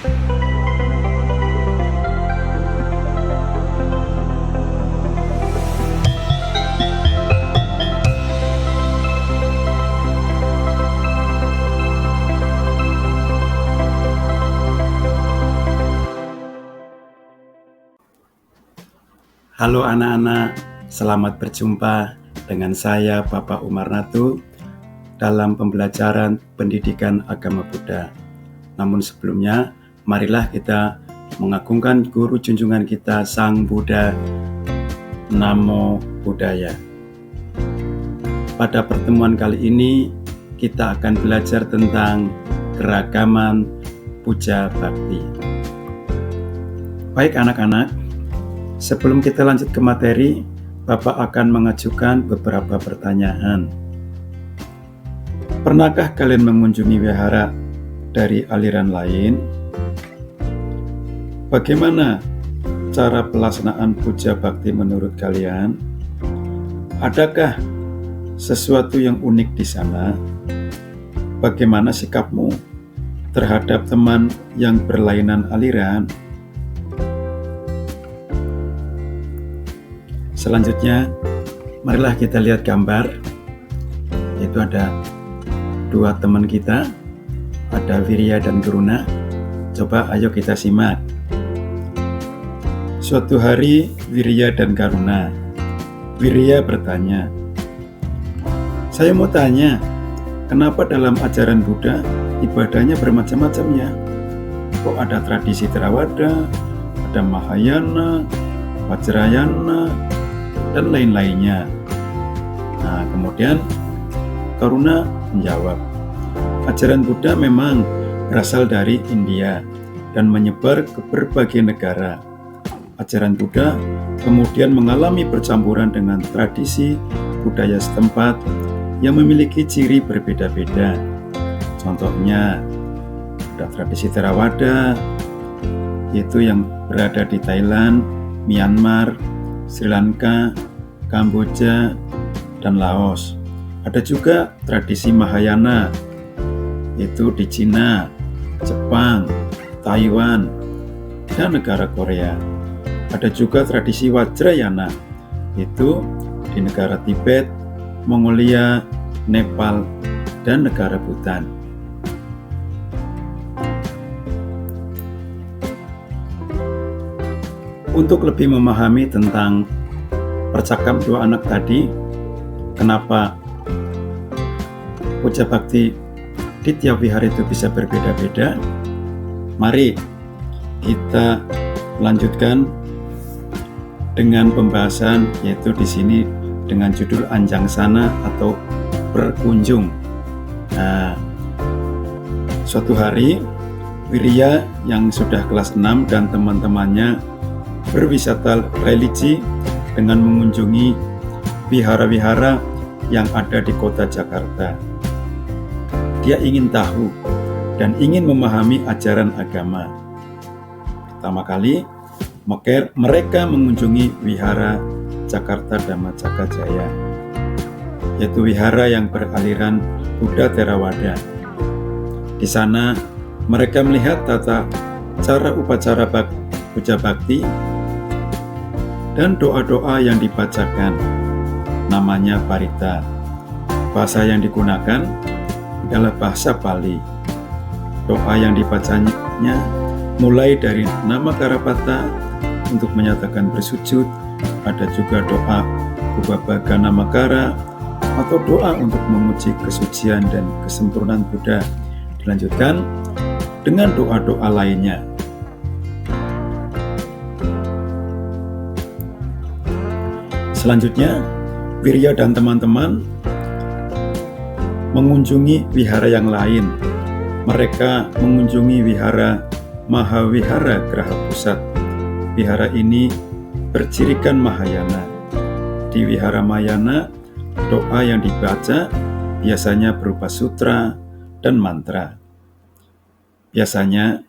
Halo anak-anak, selamat berjumpa dengan saya Bapak Umar Natu dalam pembelajaran pendidikan agama Buddha. Namun sebelumnya, marilah kita mengagungkan guru junjungan kita Sang Buddha. Namo Buddhaya. Pada pertemuan kali ini, kita akan belajar tentang keragaman puja bakti. Baik anak-anak, sebelum kita lanjut ke materi, Bapak akan mengajukan beberapa pertanyaan. Pernahkah kalian mengunjungi wihara dari aliran lain? Bagaimana cara pelaksanaan puja bakti menurut kalian? Adakah sesuatu yang unik di sana? Bagaimana sikapmu terhadap teman yang berlainan aliran? Selanjutnya, marilah kita lihat gambar. Itu ada dua teman kita, ada Wirya dan Garuna. Coba ayo kita simak. Suatu hari Wirya dan Garuna. Wirya bertanya, "Saya mau tanya, kenapa dalam ajaran Buddha ibadahnya bermacam-macam ya? Kok ada tradisi Theravada, ada Mahayana, Vajrayana, dan lain-lainnya?" Nah, kemudian Garuna menjawab, "Ajaran Buddha memang berasal dari India dan menyebar ke berbagai negara. Ajaran Buddha kemudian mengalami percampuran dengan tradisi budaya setempat yang memiliki ciri berbeda-beda. Contohnya, ada tradisi Theravada, yaitu yang berada di Thailand, Myanmar, Sri Lanka, Kamboja, dan Laos. Ada juga tradisi Mahayana, yaitu di Cina, Jepang, Taiwan, dan negara Korea. Ada juga tradisi Vajrayana, yaitu di negara Tibet, Mongolia, Nepal, dan negara Bhutan. Untuk lebih memahami tentang percakapan dua anak tadi, kenapa puja bakti di tiap wihara itu bisa berbeda-beda, mari kita lanjutkan dengan pembahasan, yaitu di sini dengan judul Anjangsana atau berkunjung. Nah, suatu hari Wirya yang sudah kelas 6 dan teman-temannya berwisata religi dengan mengunjungi wihara-wihara yang ada di kota Jakarta. Dia ingin tahu dan ingin memahami ajaran agama. Pertama kali, mereka mengunjungi wihara Jakarta Dhammacakka Jaya, yaitu wihara yang beraliran Buddha Theravada. Di sana, mereka melihat tata cara upacara puja bakti dan doa-doa yang dibacakan, namanya parita. Bahasa yang digunakan adalah bahasa Pali. Doa yang dibacanya mulai dari nama Karapata untuk menyatakan bersujud, ada juga doa Ubabhaga Namakara atau doa untuk memuji kesucian dan kesempurnaan Buddha. Dilanjutkan dengan doa-doa lainnya. Selanjutnya, Wirya dan teman-teman mengunjungi wihara yang lain. Mereka mengunjungi wihara Mahavihara Graha Pusat. Wihara ini bercirikan Mahayana. Di wihara Mahayana, doa yang dibaca biasanya berupa sutra dan mantra. Biasanya,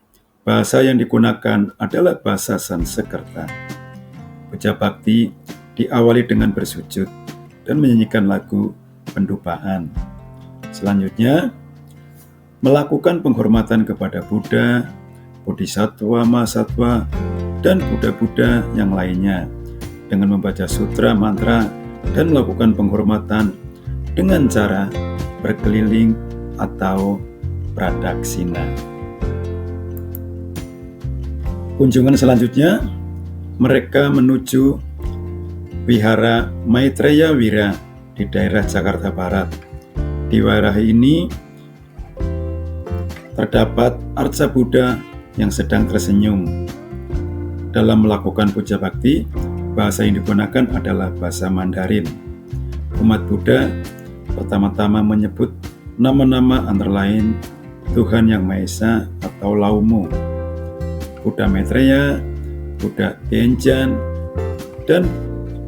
bahasa yang digunakan adalah bahasa Sanskerta. Puja bakti diawali dengan bersujud dan menyanyikan lagu pendupaan. Selanjutnya, melakukan penghormatan kepada Buddha, Bodhisattva, Mahasatwa, dan Buddha-Buddha yang lainnya dengan membaca sutra, mantra, dan melakukan penghormatan dengan cara berkeliling atau pradaksina. Kunjungan selanjutnya, mereka menuju Wihara Maitreya Wira di daerah Jakarta Barat. Di wihara ini terdapat arca Buddha yang sedang tersenyum. Dalam melakukan puja bakti, bahasa yang digunakan adalah bahasa Mandarin. Umat Buddha pertama-tama menyebut nama-nama antara lain Tuhan Yang Maha Esa atau Laumu, Buddha Maitreya, Buddha Tianjan, dan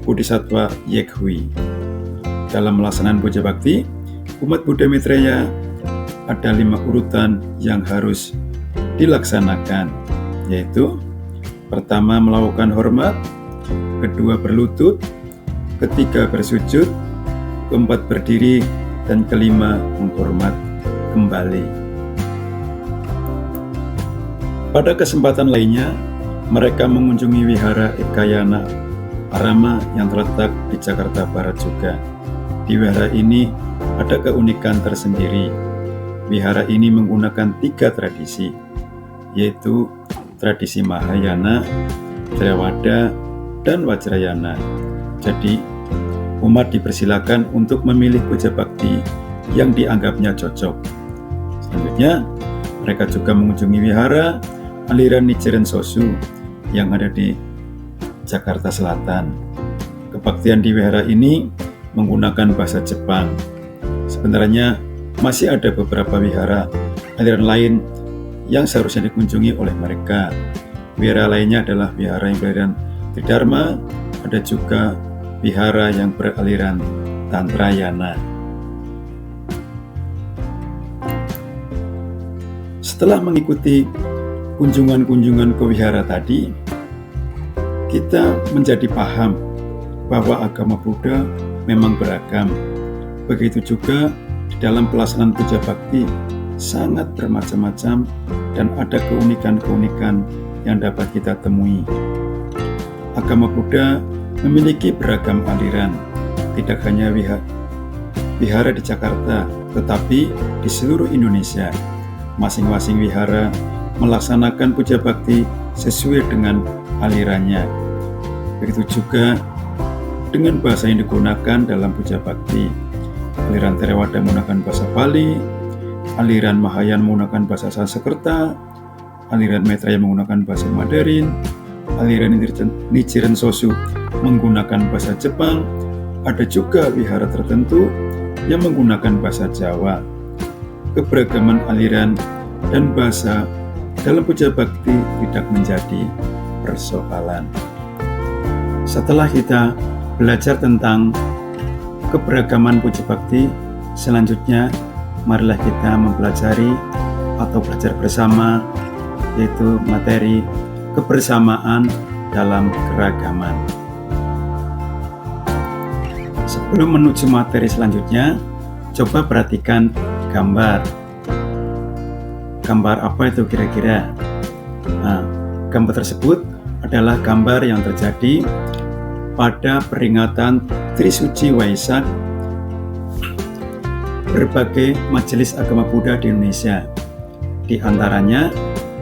Bodhisattva Yeghui. Dalam melaksanakan puja bakti, umat Buddha Maitreya ada 5 urutan yang harus dilaksanakan, yaitu pertama melakukan hormat, kedua berlutut, ketiga bersujud, keempat berdiri, dan kelima menghormat kembali. Pada kesempatan lainnya, mereka mengunjungi Wihara Ekayana Arama yang terletak di Jakarta Barat juga. Di wihara ini ada keunikan tersendiri. Wihara ini menggunakan 3 tradisi, yaitu tradisi Mahayana, Theravada, dan Vajrayana. Jadi, umat dipersilakan untuk memilih puja bakti yang dianggapnya cocok. Selanjutnya, mereka juga mengunjungi wihara aliran Nichiren Sosu yang ada di Jakarta Selatan. Kebaktian di wihara ini menggunakan bahasa Jepang. Sebenarnya masih ada beberapa wihara aliran lain yang seharusnya dikunjungi oleh mereka. Wihara lainnya adalah wihara yang beraliran Tridharma, ada juga wihara yang beraliran Tantrayana. Setelah mengikuti kunjungan-kunjungan ke wihara tadi, kita menjadi paham bahwa agama Buddha memang beragam. Begitu juga di dalam pelaksanaan puja bakti sangat bermacam-macam dan ada keunikan-keunikan yang dapat kita temui. Agama Buddha memiliki beragam aliran, tidak hanya wihara di Jakarta, tetapi di seluruh Indonesia. Masing-masing wihara melaksanakan puja bakti sesuai dengan alirannya. Begitu juga dengan bahasa yang digunakan dalam puja bakti. Aliran Theravada menggunakan bahasa Pali, aliran Mahayana menggunakan bahasa Sanskerta, aliran Maitreya menggunakan bahasa Mandarin, aliran Nichiren Sosu menggunakan bahasa Jepang. Ada juga wihara tertentu yang menggunakan bahasa Jawa. Keberagaman aliran dan bahasa dalam puja bakti tidak menjadi persoalan. Setelah kita belajar tentang keberagaman puja bakti, selanjutnya marilah kita mempelajari atau belajar bersama, yaitu materi kebersamaan dalam keragaman. Sebelum menuju materi selanjutnya, coba perhatikan gambar. Gambar apa itu kira-kira? Nah, gambar tersebut adalah gambar yang terjadi pada peringatan Trisuci Waisak berbagai majelis agama Buddha di Indonesia. Di antaranya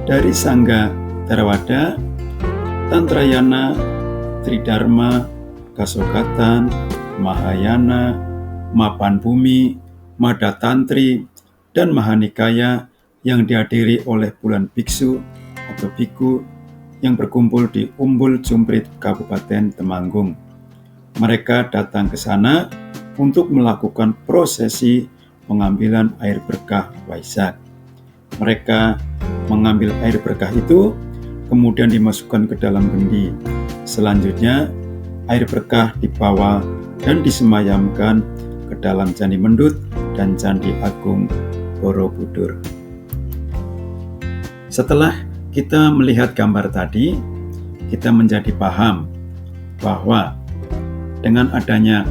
dari Sangha Theravada, Tantrayana, Tridharma, Kasokatan, Mahayana, Mapan Bumi, Mada Tantri, dan Mahanikaya yang dihadiri oleh puluhan biksu atau biku yang berkumpul di Umbul Jumprit, Kabupaten Temanggung. Mereka datang ke sana untuk melakukan prosesi pengambilan air berkah Waisak. Mereka mengambil air berkah itu, kemudian dimasukkan ke dalam kendi. Selanjutnya, air berkah dibawa dan disemayamkan ke dalam Candi Mendut dan Candi Agung Borobudur. Setelah kita melihat gambar tadi, kita menjadi paham bahwa dengan adanya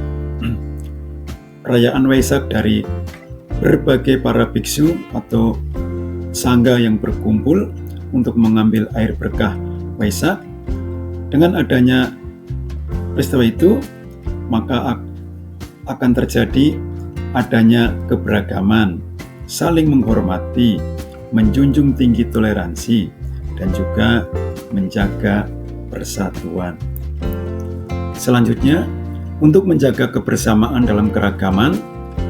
perayaan Waisak dari berbagai para biksu atau sangga yang berkumpul untuk mengambil air berkah Waisak. Dengan adanya peristiwa itu, maka akan terjadi adanya keberagaman, saling menghormati, menjunjung tinggi toleransi, dan juga menjaga persatuan. Selanjutnya, untuk menjaga kebersamaan dalam keragaman,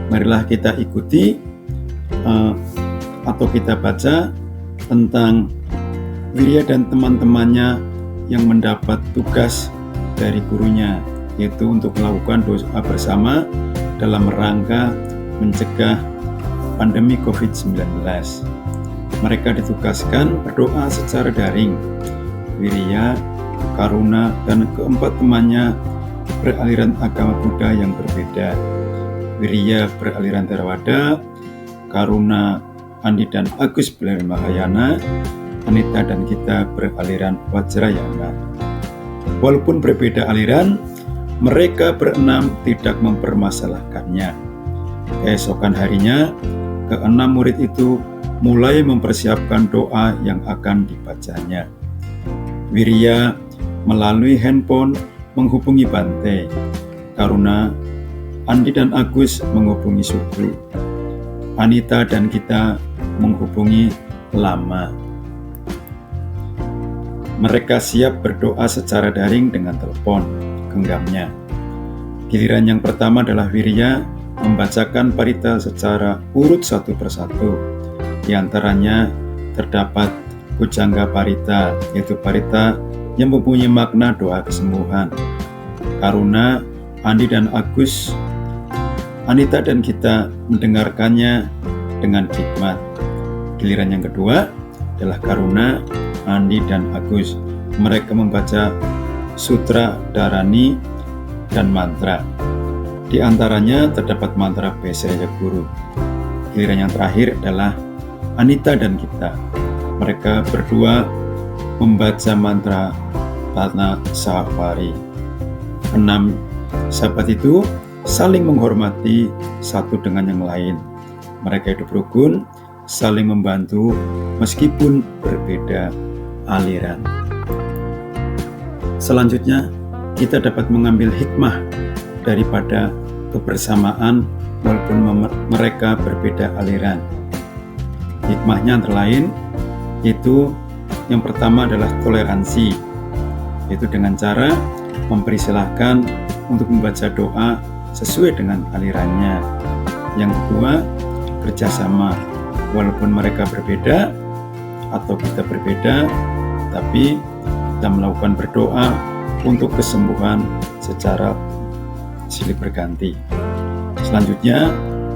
marilah kita ikuti atau kita baca tentang Wirya dan teman-temannya yang mendapat tugas dari gurunya, yaitu untuk melakukan doa bersama dalam rangka mencegah pandemi COVID-19. Mereka ditugaskan berdoa secara daring. Wirya, Karuna, dan keempat temannya beraliran agama Buddha yang berbeda. Wirya beraliran Theravada, Karuna, Andi dan Agus beraliran Mahayana, Anita dan Gita beraliran Vajrayana. Walaupun berbeda aliran, mereka berenam tidak mempermasalahkannya. Keesokan harinya, keenam murid itu mulai mempersiapkan doa yang akan dibacanya. Wirya melalui handphone menghubungi Bante. Karuna, Andi dan Agus menghubungi Sugru. Anita dan Gita menghubungi Lama. Mereka siap berdoa secara daring dengan telepon genggamnya. Giliran yang pertama adalah Wirya membacakan parita secara urut satu persatu. Di antaranya terdapat Bhujangga Parita, yaitu parita yang mempunyai makna doa kesembuhan. Karuna, Andi dan Agus, Anita dan Gita mendengarkannya dengan hikmat. Giliran yang kedua adalah Karuna, Andi dan Agus. Mereka membaca sutra Dharani dan mantra. Di antaranya terdapat mantra Besaya Guru. Giliran yang terakhir adalah Anita dan Gita. Mereka berdua membaca mantra Tana Safari. 6 sahabat itu saling menghormati satu dengan yang lain. Mereka hidup rukun, saling membantu meskipun berbeda aliran. Selanjutnya, kita dapat mengambil hikmah daripada kebersamaan walaupun mereka berbeda aliran. Hikmahnya antara lain yaitu yang pertama adalah toleransi, yaitu dengan cara mempersilahkan untuk membaca doa sesuai dengan alirannya. Yang kedua, kerjasama, walaupun mereka berbeda atau kita berbeda, tapi kita melakukan berdoa untuk kesembuhan secara silih berganti. Selanjutnya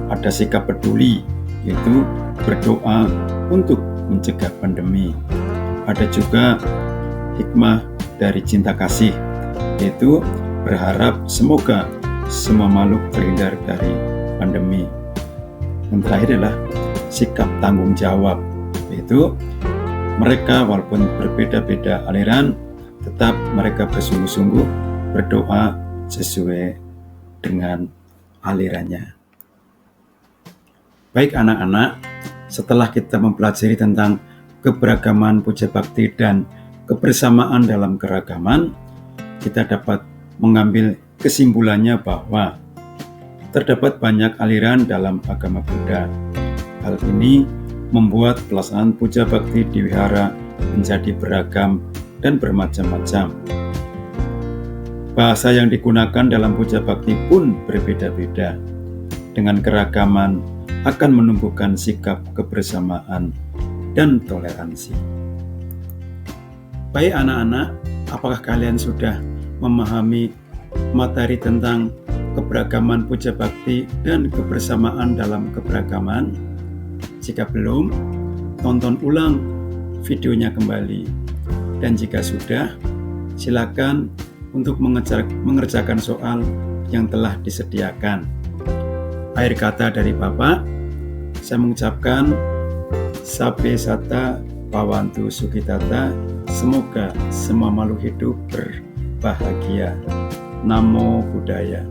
ada sikap peduli, yaitu berdoa untuk mencegah pandemi. Ada juga hikmah dari cinta kasih, yaitu berharap semoga semua makhluk terhindar dari pandemi. Yang terakhir adalah sikap tanggung jawab, yaitu mereka walaupun berbeda-beda aliran, tetap mereka bersungguh-sungguh berdoa sesuai dengan alirannya. Baik anak-anak, setelah kita mempelajari tentang keberagaman puja bakti dan kebersamaan dalam keragaman, kita dapat mengambil kesimpulannya bahwa terdapat banyak aliran dalam agama Buddha. Hal ini membuat pelaksanaan puja bakti di wihara menjadi beragam dan bermacam-macam. Bahasa yang digunakan dalam puja bakti pun berbeda-beda. Dengan keragaman akan menumbuhkan sikap kebersamaan dan toleransi. Baik anak-anak, apakah kalian sudah memahami materi tentang keberagaman puja bakti dan kebersamaan dalam keberagaman? Jika belum, tonton ulang videonya kembali. Dan jika sudah, silakan untuk mengerjakan soal yang telah disediakan. Akhir kata dari Bapak, saya mengucapkan Sabbe Sata Bhavantu Sukhitata, semoga semua makhluk hidup berbahagia. Namo Buddhaya.